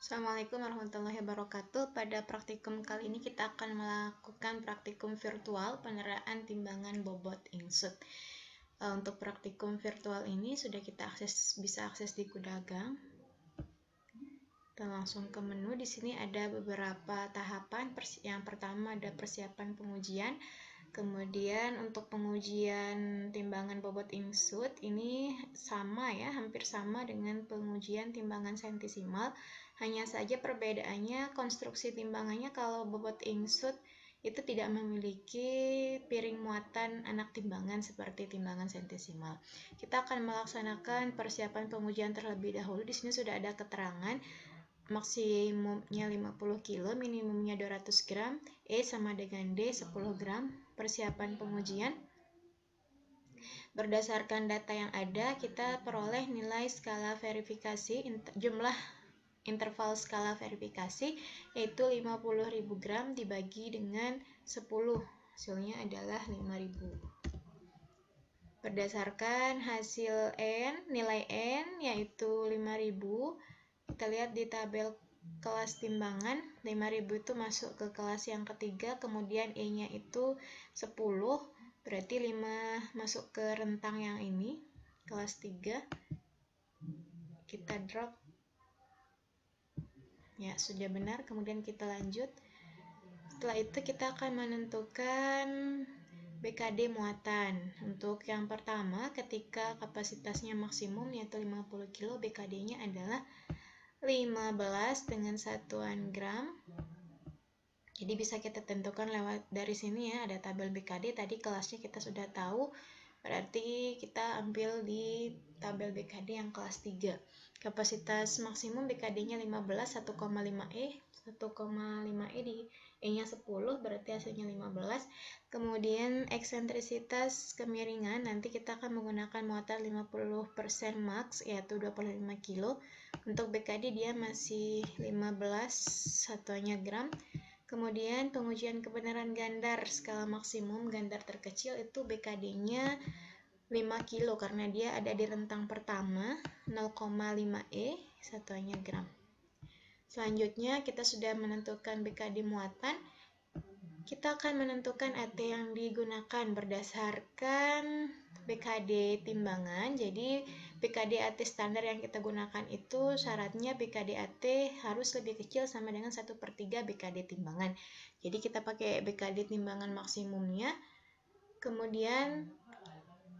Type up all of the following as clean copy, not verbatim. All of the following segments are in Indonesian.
Assalamualaikum warahmatullahi wabarakatuh. Pada praktikum kali ini kita akan melakukan praktikum virtual penerapan timbangan bobot insut. Untuk praktikum virtual ini sudah kita bisa akses di Kudagang. Kita langsung ke menu. Di sini ada beberapa tahapan. Yang pertama ada persiapan pengujian. Kemudian untuk pengujian timbangan bobot insut ini sama ya, hampir sama dengan pengujian timbangan sentisimal. Hanya saja perbedaannya konstruksi timbangannya. Kalau bobot insut itu tidak memiliki piring muatan anak timbangan seperti timbangan sentisimal. Kita akan melaksanakan persiapan pengujian terlebih dahulu. Di sini sudah ada keterangan maksimumnya 50 kg, minimumnya 200 gram, E sama dengan D 10 gram. Persiapan pengujian. Berdasarkan data yang ada, kita peroleh nilai skala verifikasi, jumlah interval skala verifikasi, yaitu 50.000 gram dibagi dengan 10. Hasilnya adalah 5.000. Berdasarkan hasil N, nilai N yaitu 5.000, kita lihat di tabel kelas timbangan, 5.000 itu masuk ke kelas yang ketiga, kemudian E-nya itu 10, berarti 5 masuk ke rentang yang ini, kelas 3. Kita drop. Ya, sudah benar, kemudian kita lanjut. Setelah itu kita akan menentukan BKD muatan. Untuk yang pertama, ketika kapasitasnya maksimum yaitu 50 kg, BKD-nya adalah 15 dengan satuan gram. Jadi bisa kita tentukan lewat dari sini ya, ada tabel BKD, tadi kelasnya kita sudah tahu, berarti kita ambil di tabel BKD yang kelas 3. Kapasitas maksimum BKD-nya 15, 1,5 E, 1,5 E di E-nya 10, berarti hasilnya 15. Kemudian eksentrisitas kemiringan, nanti kita akan menggunakan muatan 50% max, yaitu 25 kg. Untuk BKD dia masih 15 satuannya gram. Kemudian pengujian kebenaran gandar skala maksimum, gandar terkecil itu BKD-nya 5 kg karena dia ada di rentang pertama, 0,5 E satuannya gram. Selanjutnya kita sudah menentukan BKD muatan. Kita akan menentukan AT yang digunakan berdasarkan BKD timbangan. Jadi BKD AT standar yang kita gunakan itu syaratnya BKD AT harus lebih kecil sama dengan 1/3 BKD timbangan. Jadi kita pakai BKD timbangan maksimumnya. Kemudian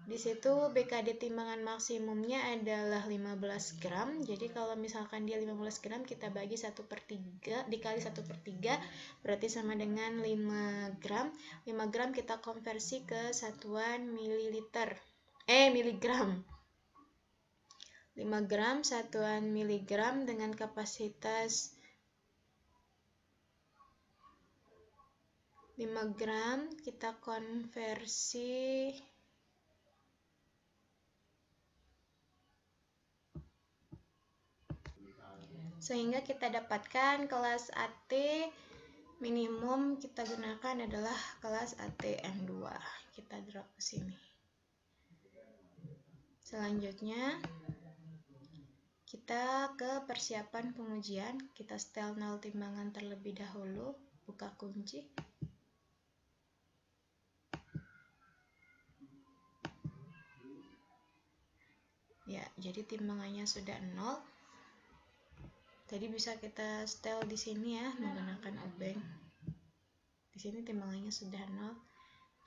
di situ BKD timbangan maksimumnya adalah 15 gram. Jadi kalau misalkan dia 15 gram, kita bagi 1/3 dikali 1/3 berarti sama dengan 5 gram. 5 gram kita konversi ke satuan miligram. 5 gram satuan miligram dengan kapasitas 5 gram kita konversi sehingga kita dapatkan kelas AT minimum kita gunakan adalah kelas AT M2. Kita drop ke sini. Selanjutnya kita ke persiapan pengujian. Kita setel 0 timbangan terlebih dahulu, buka kunci. Ya, jadi timbangannya sudah 0. Tadi bisa kita setel di sini ya menggunakan obeng. Di sini timbangannya sudah 0.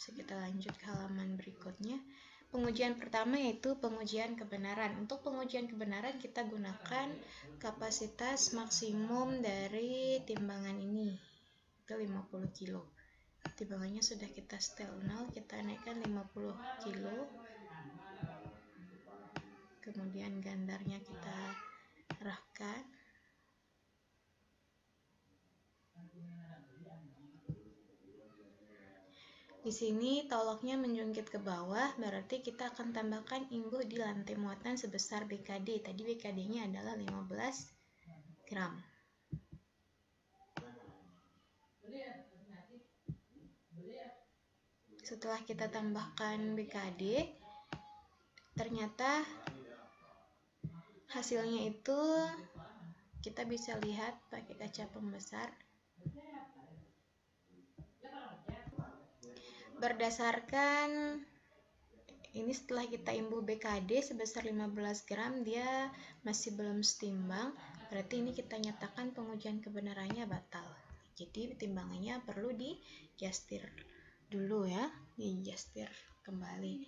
Bisa kita lanjut ke halaman berikutnya. Pengujian pertama yaitu pengujian kebenaran. Untuk pengujian kebenaran kita gunakan kapasitas maksimum dari timbangan ini, itu 50 kg. Timbangannya sudah kita setel 0, kita naikkan 50 kg. Kemudian gandarnya kita arahkan. Di sini toloknya menjungkit ke bawah, berarti kita akan tambahkan imbuh di lantai muatan sebesar BKD. Tadi BKD-nya adalah 15 gram. Setelah kita tambahkan BKD, ternyata hasilnya itu kita bisa lihat pakai kaca pembesar. Berdasarkan ini, setelah kita imbuh BKD sebesar 15 gram, dia masih belum setimbang, berarti ini kita nyatakan pengujian kebenarannya batal. Jadi timbangannya perlu dijastir dulu ya, dijastir kembali.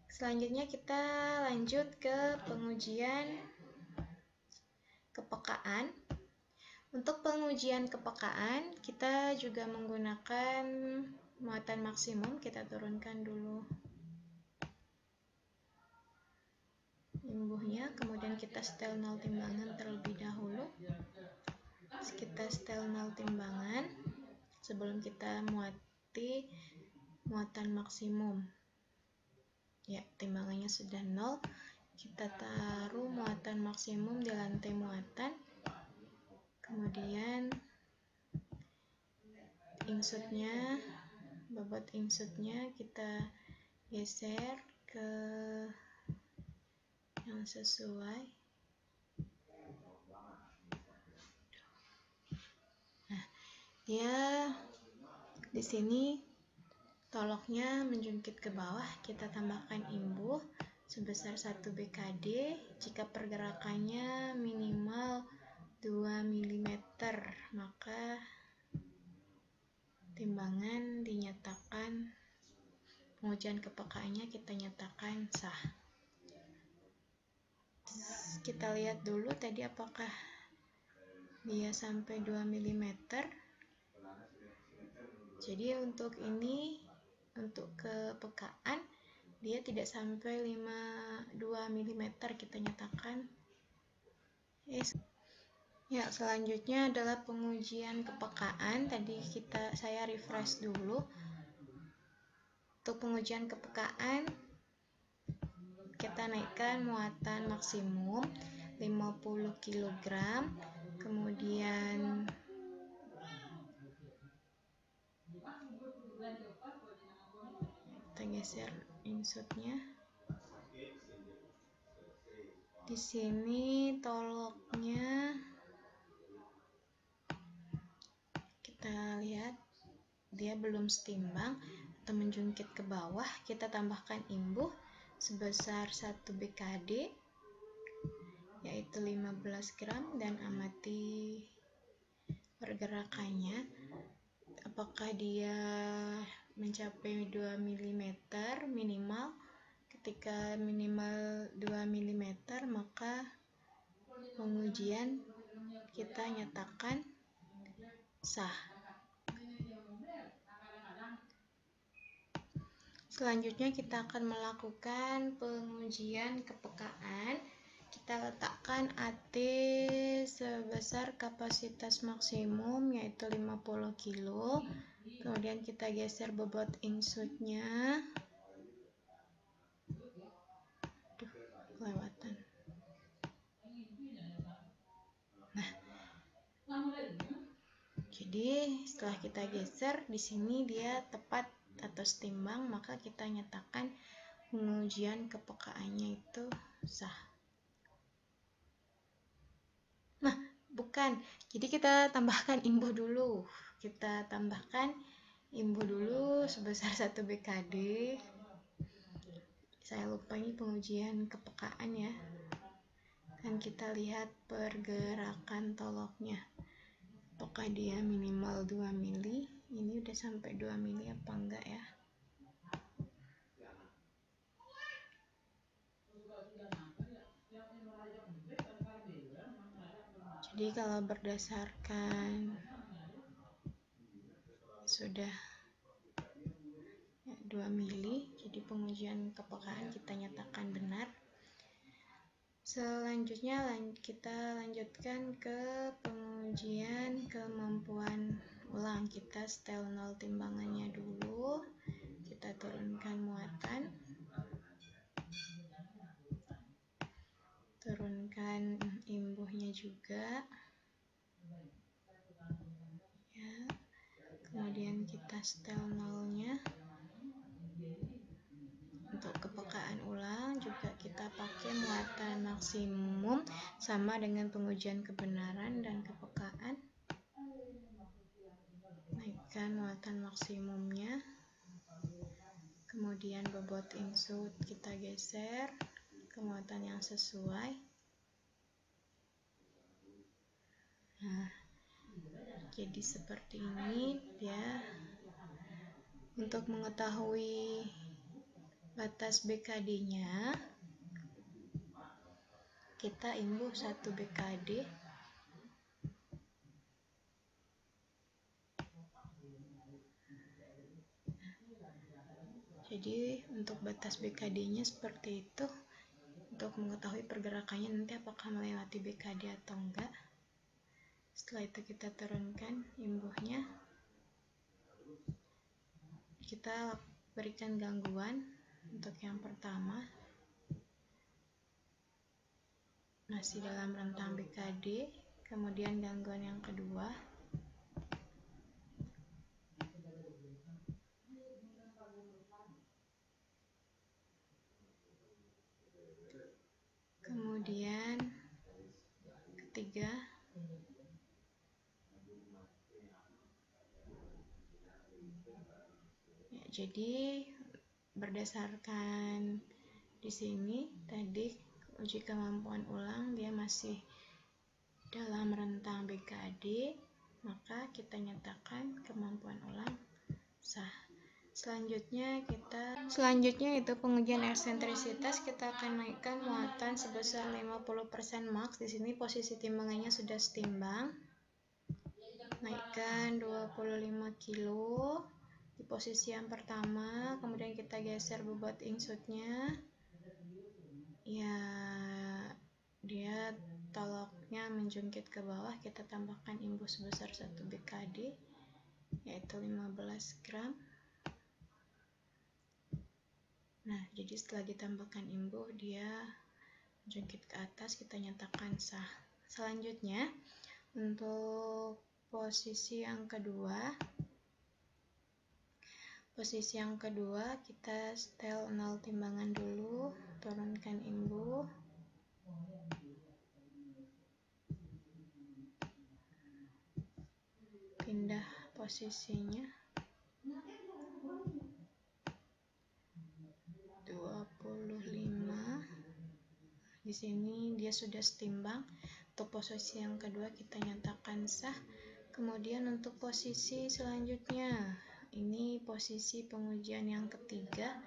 Selanjutnya kita lanjut ke pengujian kepekaan. Untuk pengujian kepekaan, kita juga menggunakan muatan maksimum. Kita turunkan dulu imbuhnya, kemudian kita setel 0 timbangan terlebih dahulu. Kita setel 0 timbangan sebelum kita muati muatan maksimum. Ya, timbangannya sudah 0. Kita taruh muatan maksimum di lantai muatan. Kemudian insutnya, bobot insutnya kita geser ke yang sesuai. Nah, dia di sini toloknya menjungkit ke bawah, kita tambahkan imbuh sebesar 1 BKD jika pergerakannya minimal 2 mm, maka timbangan dinyatakan, pengujian kepekaannya kita nyatakan sah. Kita lihat dulu tadi apakah dia sampai 2 mm. Jadi untuk ini, untuk kepekaan dia tidak sampai 2 mm, kita nyatakan yes. Ya, selanjutnya adalah pengujian kepekaan. Tadi saya refresh dulu. Untuk pengujian kepekaan kita naikkan muatan maksimum 50 kg, kemudian kita geser insutnya. Di sini toloknya kita lihat dia belum setimbang atau menjungkit ke bawah. Kita tambahkan imbuh sebesar 1 BKD yaitu 15 gram dan amati pergerakannya apakah dia mencapai 2 mm minimal. Ketika minimal 2 mm maka pengujian kita nyatakan sah. Selanjutnya kita akan melakukan pengujian kepekaan. Kita letakkan AT sebesar kapasitas maksimum yaitu 50 kg. Kemudian kita geser bobot insutnya. Kelewatan. Nah, jadi setelah kita geser di sini dia tepat atau setimbang, maka kita nyatakan pengujian kepekaannya itu sah. Nah, bukan. Jadi kita tambahkan imbuh dulu. Kita tambahkan imbuh dulu sebesar 1 BKD. Saya lupa ini pengujian kepekaan ya. Dan kita lihat pergerakan toloknya. Apakah dia minimal 2 mili? Ini udah sampai 2 mili apa enggak ya? Jadi kalau berdasarkan sudah 2 mili, jadi pengujian kepekaan kita nyatakan benar. Selanjutnya kita lanjutkan ke pengujian kemampuan ulang. Kita setel 0 timbangannya dulu. Kita turunkan muatan. Turunkan imbuhnya juga. Ya. Kemudian kita setel 0-nya. Untuk kepekaan ulang juga kita pakai muatan maksimum sama dengan pengujian kebenaran dan kepekaan. Naikkan muatan maksimumnya, kemudian bobot insut kita geser ke muatan yang sesuai. Nah, jadi seperti ini ya. Untuk mengetahui batas BKD-nya, kita imbuh 1 BKD. Jadi untuk batas BKD-nya seperti itu. Untuk mengetahui pergerakannya nanti apakah melewati BKD atau enggak. Setelah itu kita turunkan imbuhnya. Kita berikan gangguan untuk yang pertama. Masih dalam rentang BKD. Kemudian gangguan yang kedua. Kemudian ketiga. Ya, jadi berdasarkan di sini tadi uji kemampuan ulang dia masih dalam rentang BKD, maka kita nyatakan kemampuan ulang sah. Selanjutnya itu pengujian eksentrisitas. Kita akan naikkan muatan sebesar 50% max. Di sini posisi timbangannya sudah setimbang. Naikkan 25 kilo di posisi yang pertama, kemudian kita geser bobot insutnya. Ya, dia toloknya menjungkit ke bawah, kita tambahkan imbuh sebesar 1 BKD yaitu 15 gram. Nah, jadi setelah ditambahkan imbuh dia menjungkit ke atas, kita nyatakan sah. Selanjutnya untuk posisi yang kedua kita setel 0 timbangan dulu, turunkan imbuh, pindah posisinya 25. Di sini dia sudah setimbang. Untuk posisi yang kedua kita nyatakan sah. Kemudian untuk posisi selanjutnya, ini posisi pengujian yang ketiga.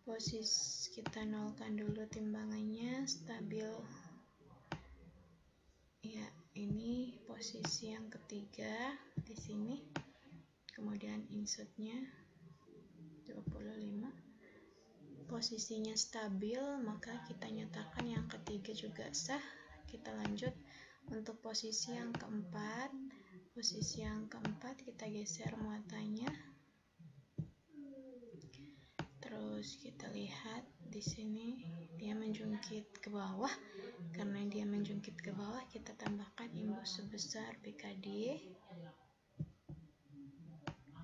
Posisi kita nolkan dulu timbangannya, stabil. Ya, ini posisi yang ketiga di sini. Kemudian insutnya 25. Posisinya stabil, maka kita nyatakan yang ketiga juga sah. Kita lanjut untuk posisi yang keempat. Posisi yang keempat kita geser muatannya. Terus kita lihat di sini dia menjungkit ke bawah. Karena dia menjungkit ke bawah, kita tambahkan imbuh sebesar BKD.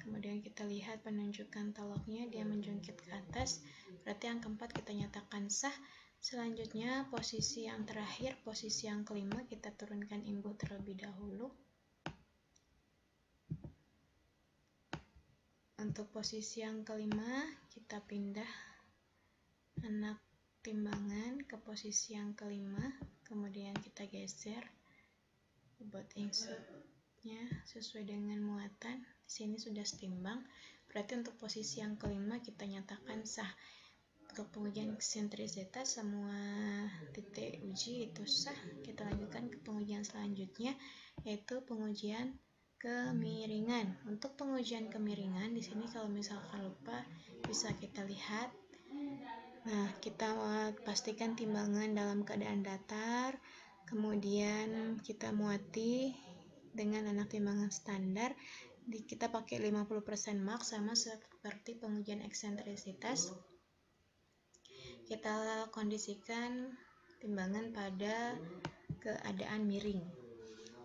Kemudian kita lihat penunjukan toloknya, dia menjungkit ke atas. Berarti yang keempat kita nyatakan sah. Selanjutnya posisi yang terakhir, posisi yang kelima, kita turunkan imbuh terlebih dahulu. Untuk posisi yang kelima, kita pindah anak timbangan ke posisi yang kelima. Kemudian kita geser bobot insutnya sesuai dengan muatan. Di sini sudah setimbang. Berarti untuk posisi yang kelima kita nyatakan sah. Untuk pengujian eksentrisitas semua titik uji itu sah. Kita lanjutkan ke pengujian selanjutnya, yaitu pengujian kemiringan. Untuk pengujian kemiringan di sini kalau misalkan lupa bisa kita lihat. Nah, kita pastikan timbangan dalam keadaan datar. Kemudian kita muati dengan anak timbangan standar. Kita pakai 50% max sama seperti pengujian eksentrisitas. Kita kondisikan timbangan pada keadaan miring.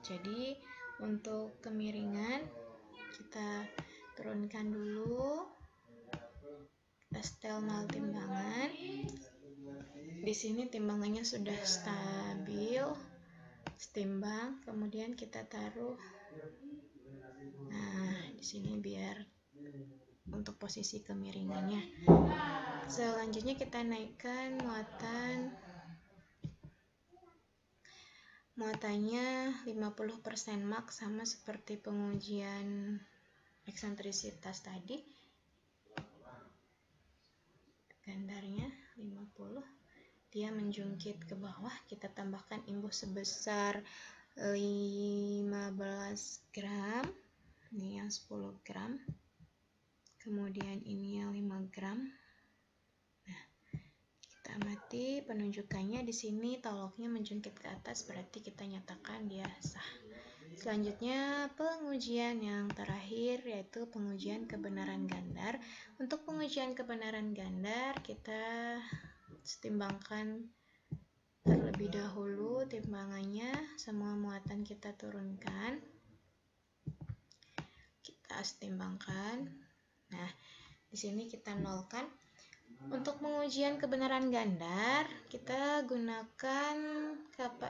Jadi untuk kemiringan kita turunkan dulu, kita setel 0 timbangan. Di sini timbangannya sudah stabil, setimbang, kemudian kita taruh. Nah, di sini biar untuk posisi kemiringannya. Selanjutnya kita naikkan muatannya 50% max, sama seperti pengujian eksentrisitas tadi. Gandarnya 50, dia menjungkit ke bawah, kita tambahkan imbuh sebesar 15 gram, ini yang 10 gram, kemudian ini yang 5 gram. Nah, kita amati penunjukannya di sini, toloknya menjungkit ke atas, berarti kita nyatakan dia sah. Selanjutnya pengujian yang terakhir, yaitu pengujian kebenaran gandar. Untuk pengujian kebenaran gandar, kita timbangkan terlebih dahulu timbangannya, semua muatan kita turunkan, kita timbangkan. Nah, di sini kita nolkan. Untuk pengujian kebenaran gandar, kita gunakan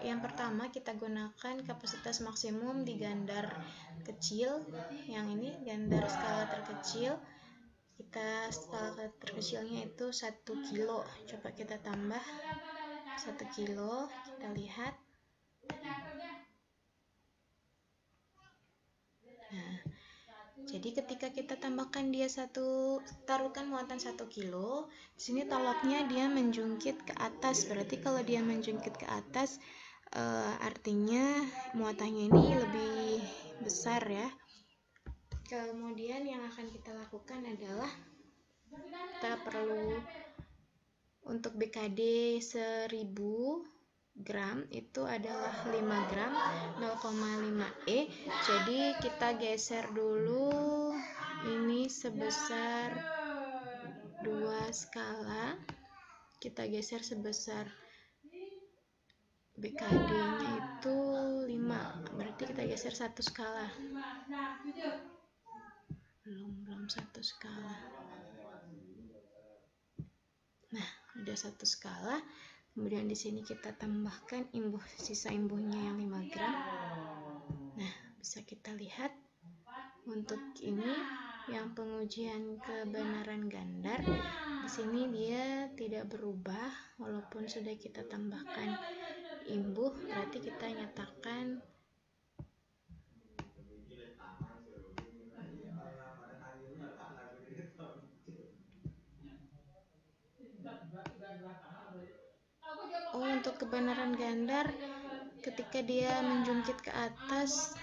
yang pertama, kita gunakan kapasitas maksimum di gandar kecil. Yang ini gandar skala terkecil. Kita skala terkecilnya itu 1 kilo. Coba kita tambah 1 kilo, kita lihat. Nah, jadi ketika kita tambahkan dia taruhkan muatan 1 kilo, di sini toloknya dia menjungkit ke atas. Berarti kalau dia menjungkit ke atas, artinya muatannya ini lebih besar ya. Kemudian yang akan kita lakukan adalah kita perlu untuk BKD 1000 gram itu adalah 5 gram 0,5 E. Jadi kita geser dulu ini sebesar 2 skala, kita geser sebesar BKD-nya itu 5, berarti kita geser 1 skala. Belum 1 skala. Nah, udah 1 skala. Kemudian di sini kita tambahkan sisa imbuhnya yang 5 gram. Nah, bisa kita lihat untuk ini yang pengujian kebenaran gandar. Di sini dia tidak berubah walaupun sudah kita tambahkan imbuh, berarti kita nyatakan untuk kebenaran gandar ketika dia menjungkit ke atas,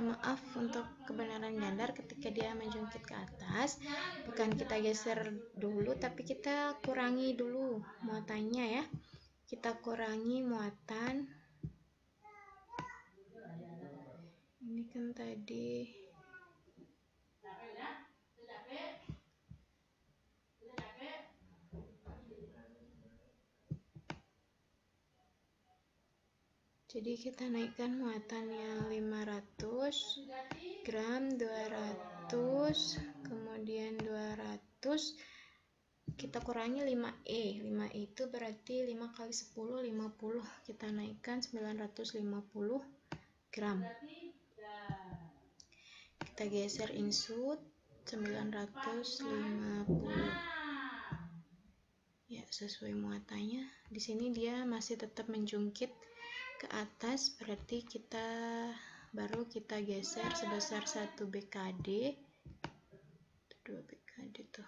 maaf, untuk kebenaran gandar ketika dia menjungkit ke atas, bukan kita geser dulu, tapi kita kurangi dulu muatannya ya. Kita kurangi muatan. Ini kan tadi jadi kita naikkan muatannya 500 gram, 200, kemudian 200, kita kurangi 5E. 5E itu berarti 5 kali 10, 50. Kita naikkan 950 gram. Kita geser insut 950. Ya, sesuai muatannya. Di sini dia masih tetap menjungkit ke atas, berarti baru kita geser sebesar 1 BKD, 2 BKD tuh,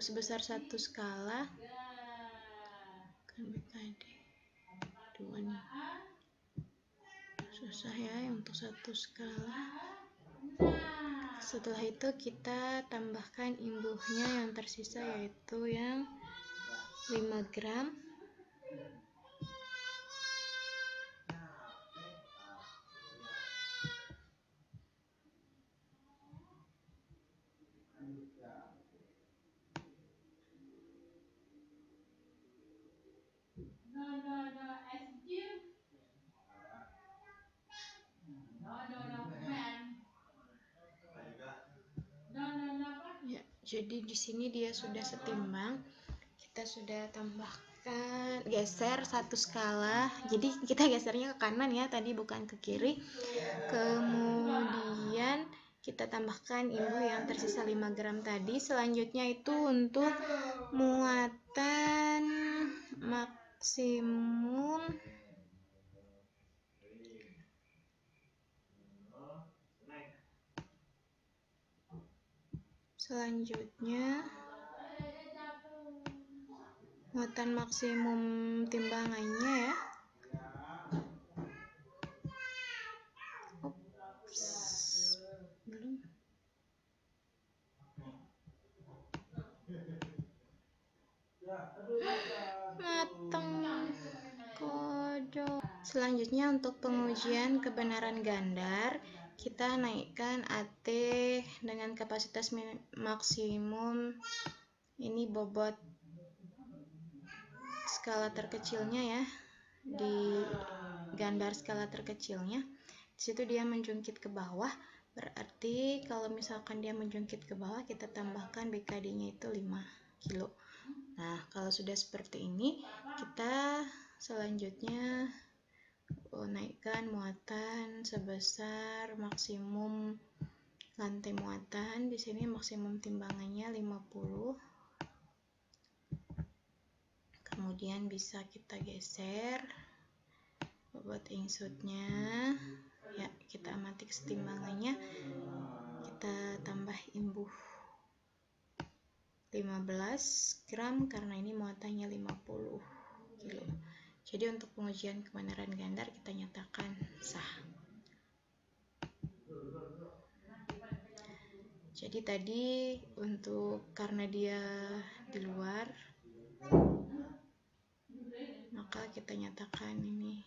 sebesar 1 skala kan BKD 2 nih, susah ya untuk 1 skala. Setelah itu kita tambahkan imbuhnya yang tersisa, yaitu yang 5 gram. Ya, Jadi di sini dia sudah setimbang. Kita sudah tambahkan, geser 1 skala. Jadi kita gesernya ke kanan ya, tadi bukan ke kiri. Kemudian kita tambahkan imbuh yang tersisa 5 gram tadi. Selanjutnya itu untuk muatan maksimum muatan maksimum timbangannya ya. Belum. Matang kodok. Selanjutnya untuk pengujian kebenaran gandar, kita naikkan AT dengan kapasitas maksimum. Ini bobot skala terkecilnya ya, di gandar skala terkecilnya. Di situ dia menjungkit ke bawah, berarti kalau misalkan dia menjungkit ke bawah, kita tambahkan BKD-nya itu 5 kilo. Nah, kalau sudah seperti ini, kita selanjutnya naikkan muatan sebesar maksimum lantai muatan. Di sini maksimum timbangannya 50. Kemudian bisa kita geser bobot insutnya ya, kita amati kesetimbangannya, kita tambah imbuh 15 gram karena ini muatannya 50 kilo. Jadi untuk pengujian kebenaran gandar kita nyatakan sah. Jadi tadi untuk karena dia di luar, maka kita nyatakan ini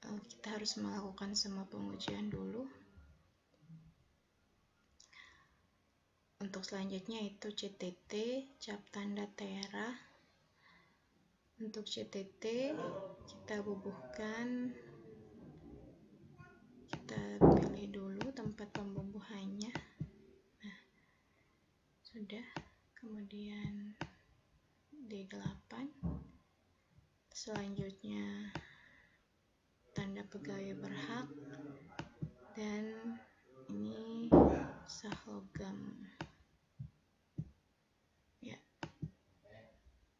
kita harus melakukan semua pengujian dulu. Untuk selanjutnya itu CTT, cap tanda tera. Untuk CTT kita bubuhkan, kita pilih dulu tempat pembubuhannya. Nah, sudah. Kemudian D8. Selanjutnya tanda pegawai berhak, dan ini sah logam ya.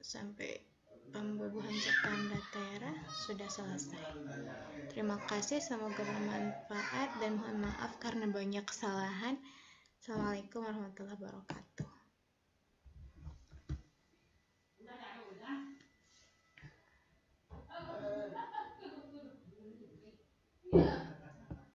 Sampai pembubuhan cap tanda tera sudah selesai. Terima kasih, semoga bermanfaat dan mohon maaf karena banyak kesalahan. Assalamualaikum warahmatullahi wabarakatuh.